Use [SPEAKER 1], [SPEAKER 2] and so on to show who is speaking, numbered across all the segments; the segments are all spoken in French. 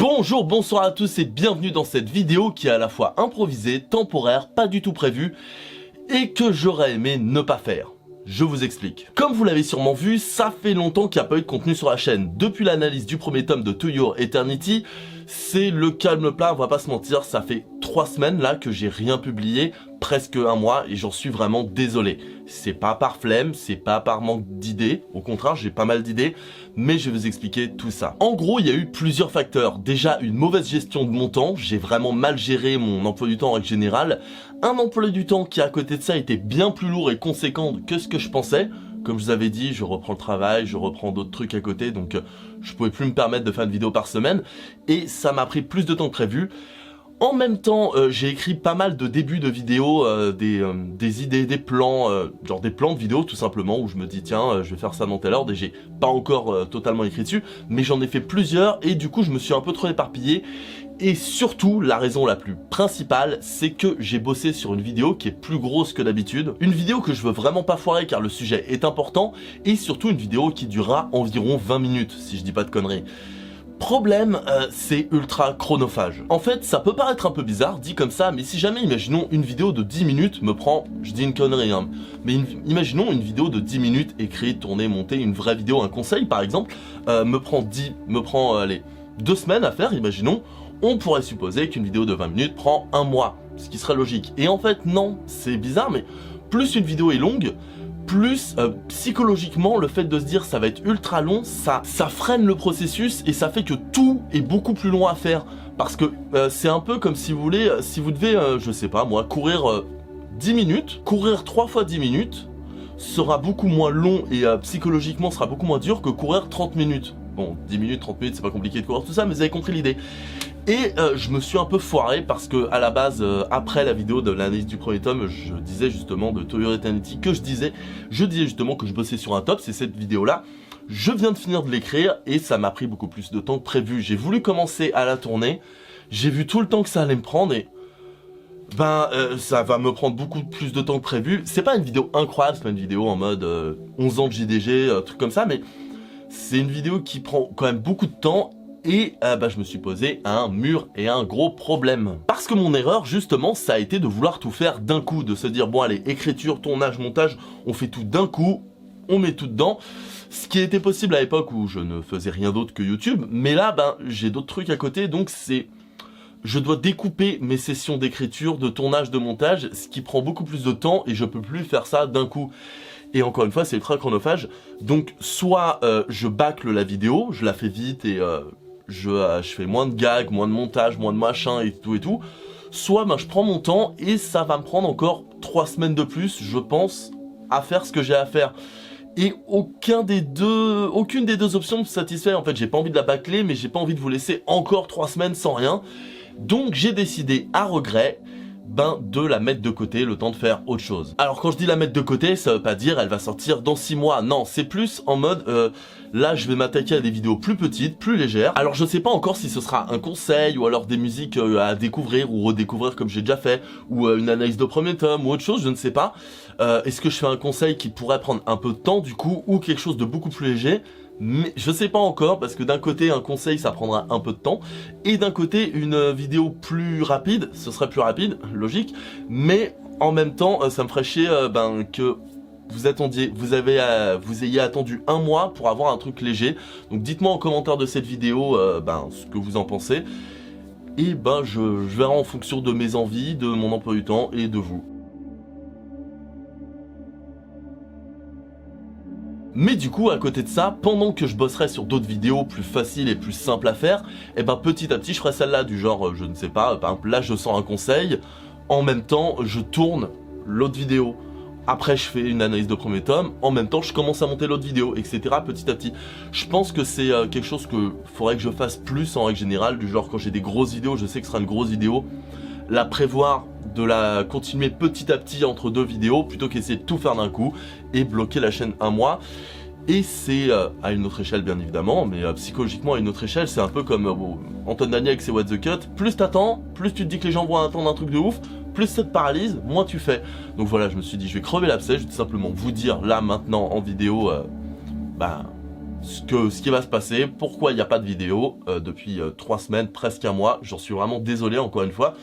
[SPEAKER 1] Bonjour, bonsoir à tous et bienvenue dans cette vidéo qui est à la fois improvisée, temporaire, pas du tout prévue et que j'aurais aimé ne pas faire. Je vous explique. Comme vous l'avez sûrement vu, ça fait longtemps qu'il n'y a pas eu de contenu sur la chaîne. Depuis l'analyse du premier tome de To Your Eternity, c'est le calme plat, on va pas se mentir, ça fait 3 semaines là que j'ai rien publié, presque un mois, et j'en suis vraiment désolé. C'est pas par flemme, c'est pas par manque d'idées, au contraire j'ai pas mal d'idées, mais je vais vous expliquer tout ça. En gros, il y a eu plusieurs facteurs. Déjà, une mauvaise gestion de mon temps, j'ai vraiment mal géré mon emploi du temps en règle générale. Un emploi du temps qui à côté de ça était bien plus lourd et conséquent que ce que je pensais. Comme je vous avais dit, je reprends le travail, je reprends d'autres trucs à côté, donc je pouvais plus me permettre de faire une vidéo par semaine, et ça m'a pris plus de temps que prévu. En même temps, j'ai écrit pas mal de débuts de vidéos, des idées, des plans, genre des plans de vidéos tout simplement, où je me dis tiens, je vais faire ça dans tel ordre, et j'ai pas encore totalement écrit dessus, mais j'en ai fait plusieurs, et du coup je me suis un peu trop éparpillé. Et surtout, la raison la plus principale, c'est que j'ai bossé sur une vidéo qui est plus grosse que d'habitude. Une vidéo que je veux vraiment pas foirer car le sujet est important. Et surtout une vidéo qui durera environ 20 minutes, si je dis pas de conneries. Problème, c'est ultra chronophage. En fait, ça peut paraître un peu bizarre, dit comme ça, mais si jamais, imaginons, une vidéo de 10 minutes me prend, je dis une connerie, hein, mais imaginons une vidéo de 10 minutes, écrite, tournée, montée, une vraie vidéo, un conseil par exemple, me prend, allez, 2 semaines à faire, imaginons. On pourrait supposer qu'une vidéo de 20 minutes prend un mois, ce qui serait logique. Et en fait, non, c'est bizarre, mais plus une vidéo est longue, plus psychologiquement, le fait de se dire ça va être ultra long, ça freine le processus et ça fait que tout est beaucoup plus long à faire. Parce que c'est un peu comme si vous voulez, si vous devez, je sais pas moi, courir 10 minutes, courir 3 fois 10 minutes sera beaucoup moins long et psychologiquement sera beaucoup moins dur que courir 30 minutes. Bon, 10 minutes, 30 minutes, c'est pas compliqué de courir tout ça, mais vous avez compris l'idée. Et je me suis un peu foiré parce que à la base, après la vidéo de l'analyse du premier tome, je disais justement de To Your Eternity que je disais justement que je bossais sur un top, c'est cette vidéo-là. Je viens de finir de l'écrire et ça m'a pris beaucoup plus de temps que prévu. J'ai voulu commencer à la tourner, j'ai vu tout le temps que ça allait me prendre et ça va me prendre beaucoup plus de temps que prévu. C'est pas une vidéo incroyable, c'est pas une vidéo en mode 11 ans de JDG, truc comme ça, mais c'est une vidéo qui prend quand même beaucoup de temps. Et je me suis posé un mur et un gros problème. Parce que mon erreur, justement, ça a été de vouloir tout faire d'un coup, de se dire, bon allez, écriture, tournage, montage, on fait tout d'un coup, on met tout dedans. Ce qui était possible à l'époque où je ne faisais rien d'autre que YouTube, mais là, j'ai d'autres trucs à côté, donc je dois découper mes sessions d'écriture, de tournage, de montage, ce qui prend beaucoup plus de temps et je peux plus faire ça d'un coup. Et encore une fois, c'est ultra chronophage, donc soit je bâcle la vidéo, je la fais vite et je fais moins de gags, moins de montage, moins de machin et tout, soit je prends mon temps et ça va me prendre encore 3 semaines de plus, je pense, à faire ce que j'ai à faire. Et aucune des deux options me satisfait. En fait, j'ai pas envie de la bâcler, mais j'ai pas envie de vous laisser encore 3 semaines sans rien. Donc j'ai décidé, à regret, de la mettre de côté, le temps de faire autre chose. Alors quand je dis la mettre de côté, ça veut pas dire elle va sortir dans 6 mois, non, c'est plus en mode, là je vais m'attaquer à des vidéos plus petites, plus légères. Alors je sais pas encore si ce sera un conseil, ou alors des musiques à découvrir, ou redécouvrir comme j'ai déjà fait, ou une analyse de premier tome, ou autre chose, je ne sais pas. Est-ce que je fais un conseil qui pourrait prendre un peu de temps du coup, ou quelque chose de beaucoup plus léger? Mais je sais pas encore parce que d'un côté un conseil ça prendra un peu de temps et d'un côté une vidéo plus rapide, ce serait plus rapide, logique, mais en même temps ça me ferait chier que vous ayez attendu un mois pour avoir un truc léger. Donc dites-moi en commentaire de cette vidéo ce que vous en pensez et je verrai en fonction de mes envies, de mon emploi du temps et de vous. Mais du coup, à côté de ça, pendant que je bosserai sur d'autres vidéos plus faciles et plus simples à faire, petit à petit, je ferai celle-là du genre, je ne sais pas, par exemple, là, je sors un conseil, en même temps, je tourne l'autre vidéo. Après, je fais une analyse de premier tome, en même temps, je commence à monter l'autre vidéo, etc. petit à petit. Je pense que c'est quelque chose que faudrait que je fasse plus en règle générale, du genre, quand j'ai des grosses vidéos, je sais que ce sera une grosse vidéo, la prévoir, de la continuer petit à petit entre 2 vidéos plutôt qu'essayer de tout faire d'un coup et bloquer la chaîne un mois. Et c'est à une autre échelle bien évidemment, mais psychologiquement à une autre échelle, c'est un peu comme Antoine Daniel avec ses What the Cut, plus t'attends, plus tu te dis que les gens vont attendre un truc de ouf, plus ça te paralyse, moins tu fais. Donc voilà, je me suis dit je vais crever l'abcès, je vais tout simplement vous dire là maintenant en vidéo, ce qui va se passer, pourquoi il n'y a pas de vidéo depuis 3 semaines, presque un mois. J'en suis vraiment désolé encore une fois.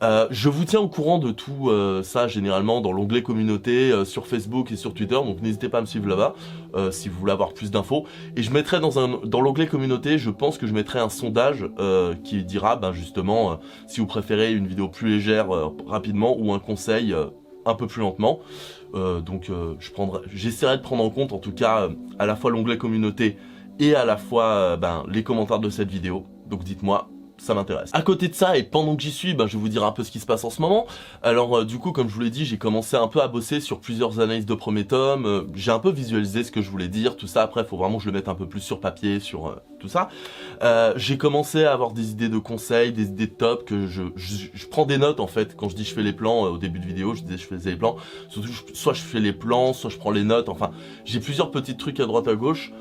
[SPEAKER 1] Je vous tiens au courant de tout ça généralement dans l'onglet communauté sur Facebook et sur Twitter, donc n'hésitez pas à me suivre là-bas si vous voulez avoir plus d'infos. Et je mettrai dans l'onglet communauté, je pense que je mettrai un sondage qui dira justement si vous préférez une vidéo plus légère rapidement ou un conseil un peu plus lentement. J'essaierai de prendre en compte en tout cas à la fois l'onglet communauté et à la fois les commentaires de cette vidéo. Donc dites-moi, ça m'intéresse. À côté de ça, et pendant que j'y suis, je vais vous dire un peu ce qui se passe en ce moment. Alors du coup, comme je vous l'ai dit, j'ai commencé un peu à bosser sur plusieurs analyses de premier tome. J'ai un peu visualisé ce que je voulais dire, tout ça. Après, il faut vraiment que je le mette un peu plus sur papier, sur tout ça. J'ai commencé à avoir des idées de conseils, des idées de top, que je prends des notes en fait. Quand je dis je fais les plans, au début de vidéo, je disais je faisais les plans. Surtout, soit je fais les plans, soit je prends les notes. Enfin, j'ai plusieurs petits trucs à droite à gauche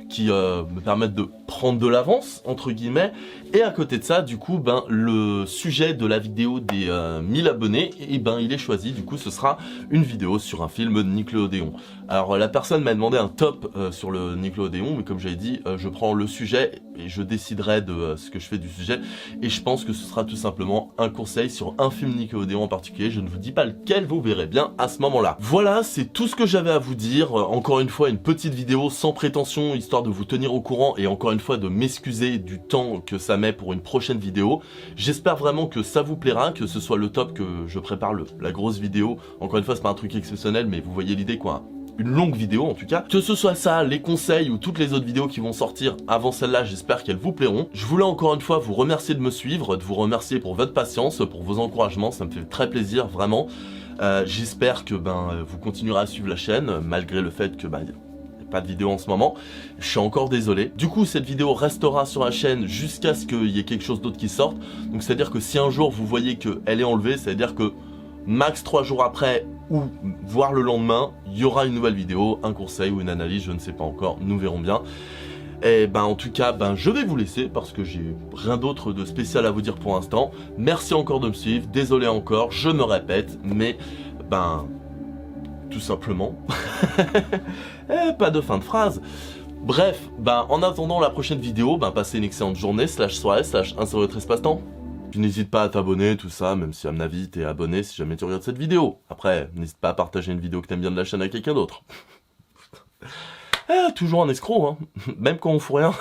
[SPEAKER 1] qui me permettent de prendre de l'avance, entre guillemets. Et à côté de ça, du coup, le sujet de la vidéo des 1000 abonnés, il est choisi. Du coup, ce sera une vidéo sur un film de Nickelodeon. Alors, la personne m'a demandé un top sur le Nickelodeon, mais comme j'avais dit, je prends le sujet et je déciderai de ce que je fais du sujet. Et je pense que ce sera tout simplement un conseil sur un film Nickelodeon en particulier. Je ne vous dis pas lequel, vous verrez bien à ce moment-là. Voilà, c'est tout ce que j'avais à vous dire. Encore une fois, une petite vidéo sans prétention, histoire de vous tenir au courant et encore une fois de m'excuser du temps que ça met pour une prochaine vidéo. J'espère vraiment que ça vous plaira, que ce soit le top, que je prépare la grosse vidéo. Encore une fois, c'est pas un truc exceptionnel, mais vous voyez l'idée quoi. Une longue vidéo en tout cas. Que ce soit ça, les conseils ou toutes les autres vidéos qui vont sortir avant celle-là, j'espère qu'elles vous plairont. Je voulais encore une fois vous remercier de me suivre, de vous remercier pour votre patience, pour vos encouragements, ça me fait très plaisir vraiment. J'espère que vous continuerez à suivre la chaîne, malgré le fait que pas de vidéo en ce moment, je suis encore désolé. Du coup, cette vidéo restera sur la chaîne jusqu'à ce qu'il y ait quelque chose d'autre qui sorte. Donc c'est à dire que si un jour vous voyez qu'elle est enlevée, c'est à dire que max 3 jours après ou voire le lendemain, il y aura une nouvelle vidéo, un conseil ou une analyse, je ne sais pas encore, nous verrons bien. Et en tout cas, je vais vous laisser parce que j'ai rien d'autre de spécial à vous dire pour l'instant. Merci encore de me suivre, désolé encore, je me répète, mais tout simplement. Pas de fin de phrase. Bref, en attendant la prochaine vidéo, passez une excellente journée, /soirée, /1 sur votre espace-temps. Puis n'hésite pas à t'abonner, tout ça, même si à mon avis t'es abonné si jamais tu regardes cette vidéo. Après, n'hésite pas à partager une vidéo que t'aimes bien de la chaîne avec quelqu'un d'autre. Toujours un escroc, hein. Même quand on fout rien.